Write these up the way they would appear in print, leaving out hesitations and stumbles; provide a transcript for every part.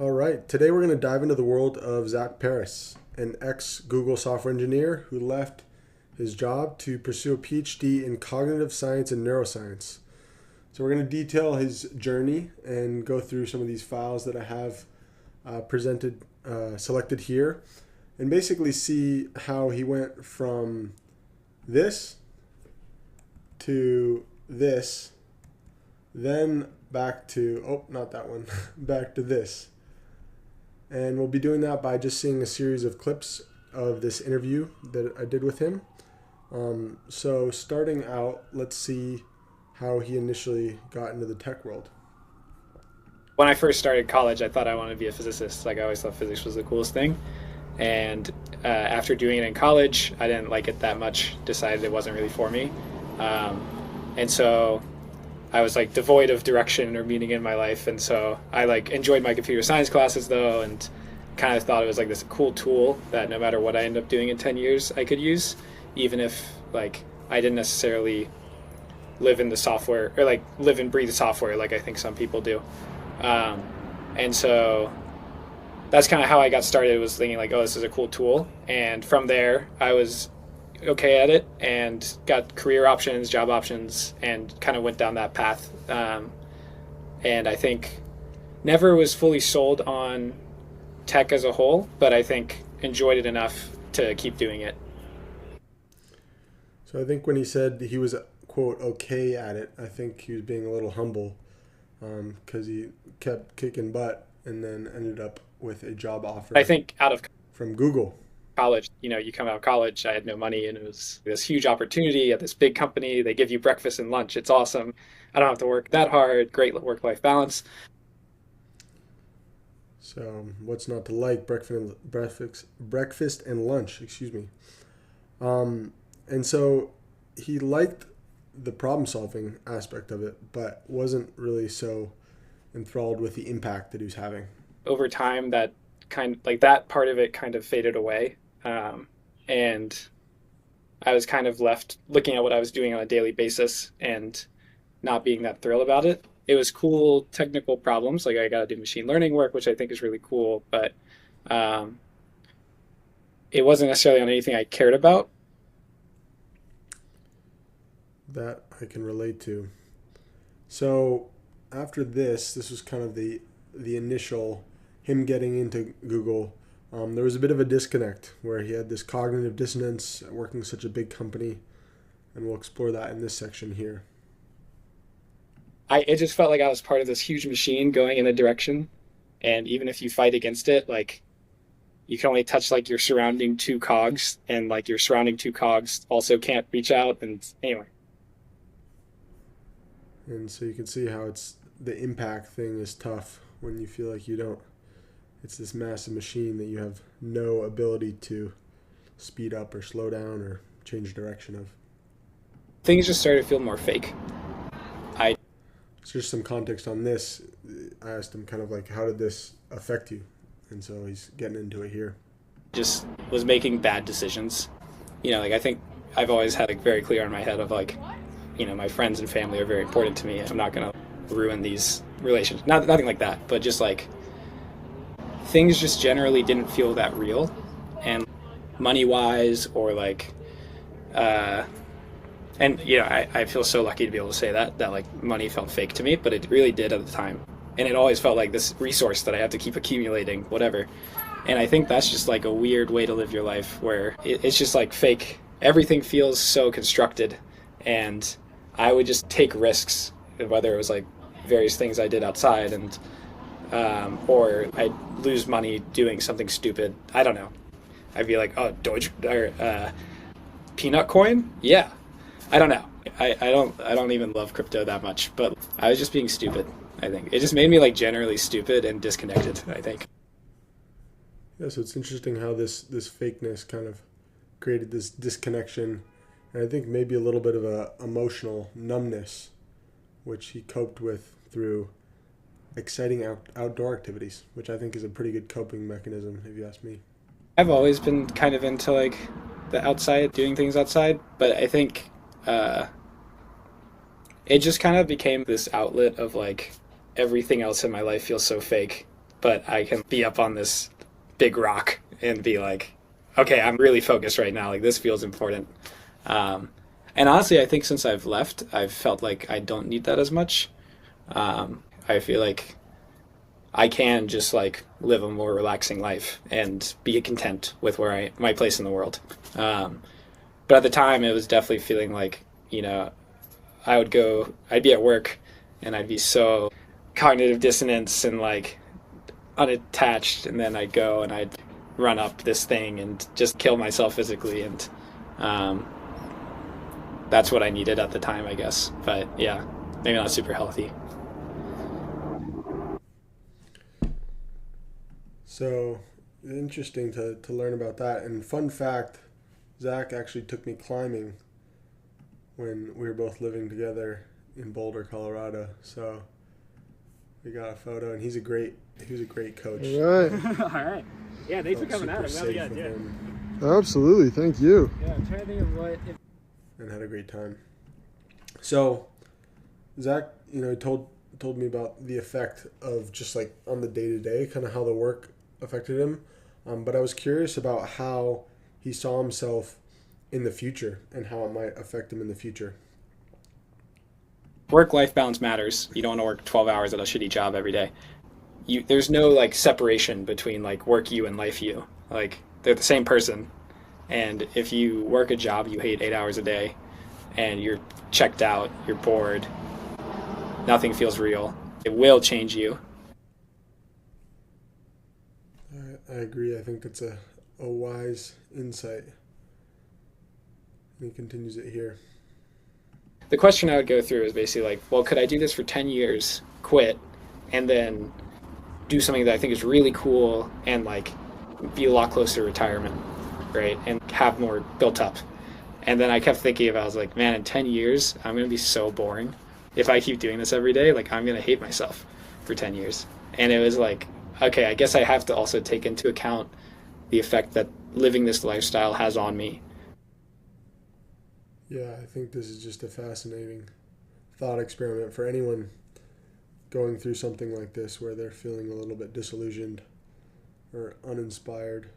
All right, today we're going to dive into the world of Zach Paris, an ex Google software engineer who left his job to pursue a PhD in cognitive science and neuroscience. So, we're going to detail his journey and go through some of these files that I have selected here, and basically see how he went from this to this, then back to, oh, not that one, back to this. And we'll be doing that by just seeing a series of clips of this interview that I did with him. So starting out, let's see how he initially got into the tech world. When I first started college, I thought I wanted to be a physicist. Like I always thought physics was the coolest thing. And after doing it in college, I didn't like it that much, decided it wasn't really for me. And so I was like devoid of direction or meaning in my life. And so I like enjoyed my computer science classes though, and kind of thought it was like this cool tool that no matter what I end up doing in 10 years, I could use, even if like I didn't necessarily live in the software or like live and breathe software like I think some people do. And so that's kind of how I got started, was thinking like, oh, this is a cool tool. And from there, I was okay at it and got career options, job options, and kind of went down that path. And I think never was fully sold on tech as a whole, but I think enjoyed it enough to keep doing it. So I think when he said he was, quote, okay at it, I think he was being a little humble because he kept kicking butt and then ended up with a job I offer think out of from Google. college, you come out of college, I had no money, and it was this huge opportunity at this big company. They give you breakfast and lunch. It's awesome. I don't have to work that hard. Great work-life balance. So what's not to like? Breakfast and lunch, excuse me. And so he liked the problem solving aspect of it, but wasn't really so enthralled with the impact that he was having. Over time, that that part of it kind of faded away. And I was kind of left looking at what I was doing on a daily basis and not being that thrilled about it. It was cool technical problems, like I got to do machine learning work, which I think is really cool, but it wasn't necessarily on anything I cared about. That I can relate to. So after this was kind of the initial him getting into Google. There was a bit of a disconnect where he had this cognitive dissonance at working such a big company, and we'll explore that in this section here. It just felt like I was part of this huge machine going in a direction, and even if you fight against it, like you can only touch like your surrounding two cogs, and like your surrounding two cogs also can't reach out. And anyway, And so you can see how it's the impact thing is tough when you feel like you don't. It's this massive machine that you have no ability to speed up or slow down or change direction of. things just started to feel more fake. I So just some context on this. I asked him kind of like, how did this affect you? And so he's getting into it here. just was making bad decisions. Like I think I've always had it very clear in my head of like, my friends and family are very important to me. I'm not going to ruin these relations. Nothing like that, but just like things just generally didn't feel that real. And money wise or like, I feel so lucky to be able to say that like money felt fake to me, but it really did at the time. And it always felt like this resource that I have to keep accumulating, whatever. And I think that's just like a weird way to live your life where it's just like fake. Everything feels so constructed. And I would just take risks, whether it was like various things I did outside and or I'd lose money doing something stupid. I don't know. I'd be like, oh, Doge or peanut coin? Yeah. I don't know. I don't even love crypto that much, but I was just being stupid, I think. It just made me like generally stupid and disconnected, I think. Yeah, so it's interesting how this fakeness kind of created this disconnection, and I think maybe a little bit of a emotional numbness, which he coped with through exciting outdoor activities, which I think is a pretty good coping mechanism, if you ask me. I've always been kind of into like the outside, doing things outside, but I think it just kind of became this outlet of like everything else in my life feels so fake but I can be up on this big rock and be like, okay, I'm really focused right now. Like this feels important. And honestly, I think since I've left, I've felt like I don't need that as much. I feel like I can just like live a more relaxing life and be content with my place in the world. But at the time, it was definitely feeling like, I'd be at work and I'd be so cognitive dissonance and like unattached, and then I'd go and I'd run up this thing and just kill myself physically, and that's what I needed at the time, I guess. But yeah, maybe not super healthy. So interesting to learn about that. And fun fact, Zach actually took me climbing when we were both living together in Boulder, Colorado. So we got a photo, and he was a great coach. All right. All right. Yeah, thanks for coming out. I'm glad we got Absolutely. Thank you. Yeah, I'm trying to think of and had a great time. So Zach, told me about the effect of just like on the day-to-day, kind of how the work affected him. But I was curious about how he saw himself in the future and how it might affect him in the future. Work-life balance matters. You don't want to work 12 hours at a shitty job every day. There's no like separation between like work you and life you. Like they're the same person. And if you work a job you hate 8 hours a day and you're checked out, you're bored, nothing feels real, it will change you. I agree. I think that's a wise insight. And he continues it here. The question I would go through is basically like, well, could I do this for 10 years, quit, and then do something that I think is really cool and like be a lot closer to retirement, right? And have more built up. And then I kept thinking about, I was like, man, in 10 years, I'm going to be so boring. If I keep doing this every day, like I'm going to hate myself for 10 years. And it was like, okay, I guess I have to also take into account the effect that living this lifestyle has on me. Yeah, I think this is just a fascinating thought experiment for anyone going through something like this where they're feeling a little bit disillusioned or uninspired.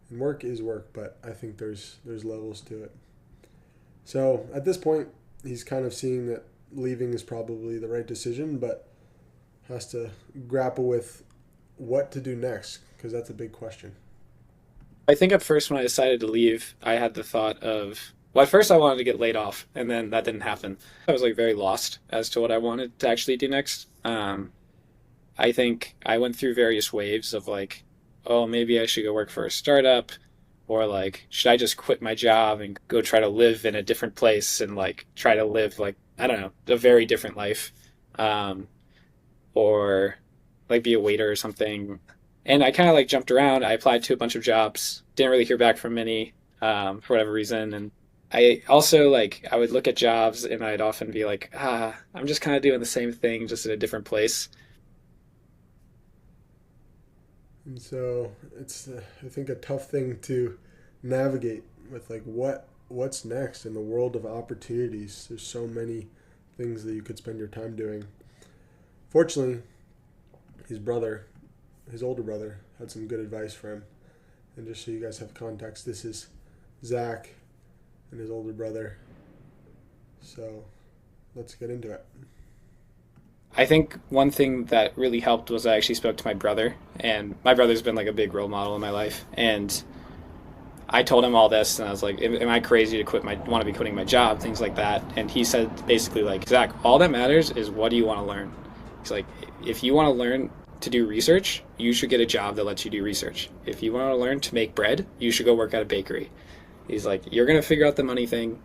And work is work, but I think there's levels to it. So at this point, he's kind of seeing that leaving is probably the right decision, but has to grapple with what to do next, because that's a big question. I think at first when I decided to leave, I had the thought of, well, at first I wanted to get laid off, and then that didn't happen. I was like very lost as to what I wanted to actually do next. I think I went through various waves of like, oh, maybe I should go work for a startup, or like, should I just quit my job and go try to live in a different place and like try to live like, I don't know, a very different life, or like be a waiter or something. And I kind of like jumped around. I applied to a bunch of jobs, didn't really hear back from many for whatever reason. And I also like, I would look at jobs and I'd often be like, I'm just kind of doing the same thing, just in a different place. And so it's, I think, a tough thing to navigate with like what's next in the world of opportunities. There's so many things that you could spend your time doing. Fortunately, his older brother, had some good advice for him. And just so you guys have context, this is Zach and his older brother. So let's get into it. I think one thing that really helped was I actually spoke to my brother, and my brother's been like a big role model in my life. And I told him all this, and I was like, am I crazy to want to be quitting my job, things like that. And he said basically like, Zach, all that matters is what do you want to learn? He's like, if you want to learn to do research, you should get a job that lets you do research. If you want to learn to make bread, you should go work at a bakery. He's like, you're going to figure out the money thing.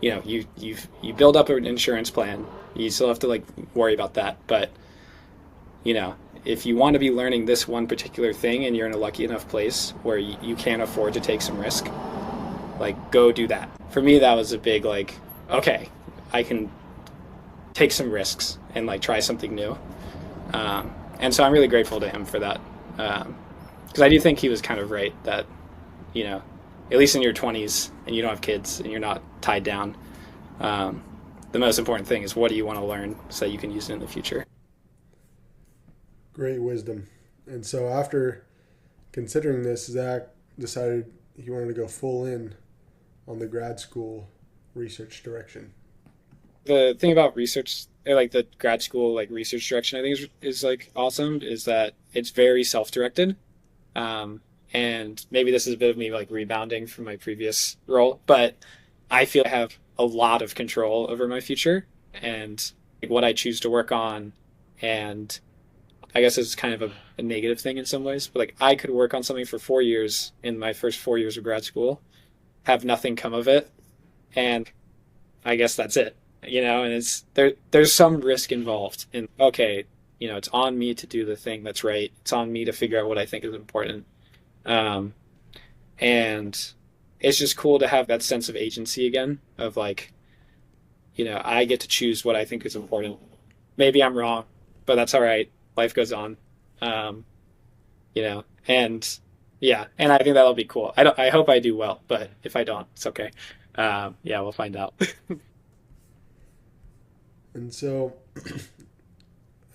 You know, you build up an insurance plan. You still have to like worry about that. But, you know, if you want to be learning this one particular thing and you're in a lucky enough place where you can't afford to take some risk, like go do that. For me, that was a big like, okay, I can take some risks and like try something new. And so I'm really grateful to him for that. Because I do think he was kind of right that, you know, at least in your 20s and you don't have kids and you're not tied down, the most important thing is what do you want to learn so that you can use it in the future. Great wisdom. And so after considering this, Zach decided he wanted to go full in on the grad school research direction. The thing about research, like the grad school like research direction, I think is like awesome. Is that it's very self-directed, and maybe this is a bit of me like rebounding from my previous role, but I feel I have a lot of control over my future and like, what I choose to work on, and I guess it's kind of a negative thing in some ways, but like I could work on something for 4 years in my first 4 years of grad school, have nothing come of it, and I guess that's it. And it's there's some risk involved in okay, it's on me to do the thing that's right. It's on me to figure out what I think is important. Um, and it's just cool to have that sense of agency again of like, I get to choose what I think is important. Maybe I'm wrong, but that's all right. Life goes on. Um, and yeah, and I think that'll be cool. I hope I do well, but if I don't, it's okay. Yeah, we'll find out. And so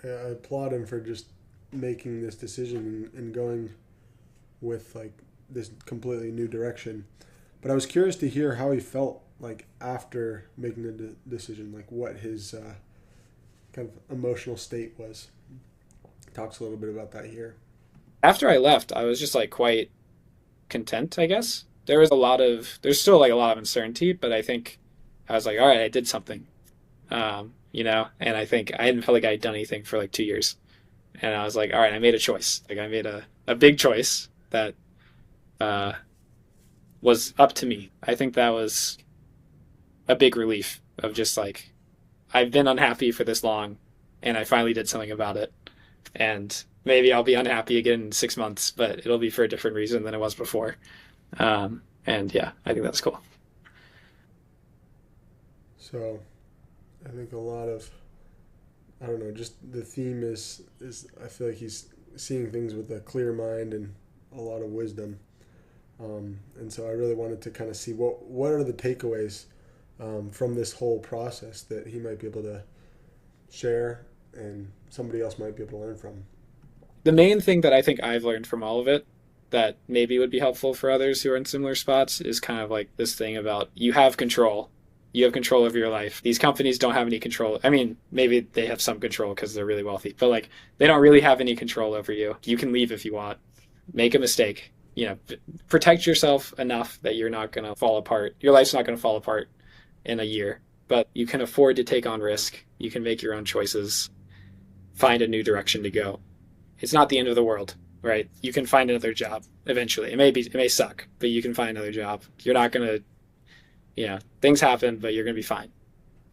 I applaud him for just making this decision and going with like this completely new direction. But I was curious to hear how he felt like after making the decision, like what his kind of emotional state was. Talks a little bit about that here. After I left, I was just like quite content, I guess. There's still like a lot of uncertainty, but I think I was like, all right, I did something. And I think I hadn't felt like I had done anything for like 2 years. And I was like, all right, I made a choice. Like I made a big choice that uh, was up to me. I think that was a big relief of just like, I've been unhappy for this long and I finally did something about it. And maybe I'll be unhappy again in 6 months, but it'll be for a different reason than it was before. And yeah, I think that's cool. So I think a lot of, I don't know, just the theme is I feel like he's seeing things with a clear mind and a lot of wisdom. And so I really wanted to kind of see what are the takeaways from this whole process that he might be able to share and somebody else might be able to learn from. The main thing that I think I've learned from all of it that maybe would be helpful for others who are in similar spots is kind of like this thing about you have control. You have control over your life. These companies don't have any control. I mean, maybe they have some control because they're really wealthy, but like they don't really have any control over you. You can leave if you want. Make a mistake. Protect yourself enough that you're not going to fall apart. Your life's not going to fall apart in a year, but you can afford to take on risk. You can make your own choices. Find a new direction to go. It's not the end of the world, right? You can find another job eventually. It may suck, but you can find another job. You're not going to things happen, but you're going to be fine.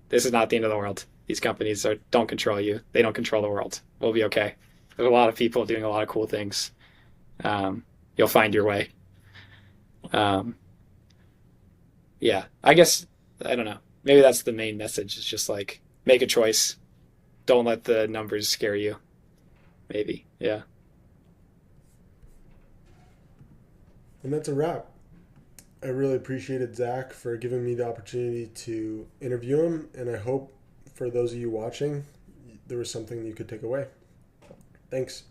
This is not the end of the world. These companies don't control you. They don't control the world. We'll be okay. There's a lot of people doing a lot of cool things. You'll find your way. Yeah, I guess, I don't know. Maybe that's the main message. It's just like, make a choice. Don't let the numbers scare you. Maybe. Yeah. And that's a wrap. I really appreciated Zach for giving me the opportunity to interview him, and I hope for those of you watching, there was something you could take away. Thanks.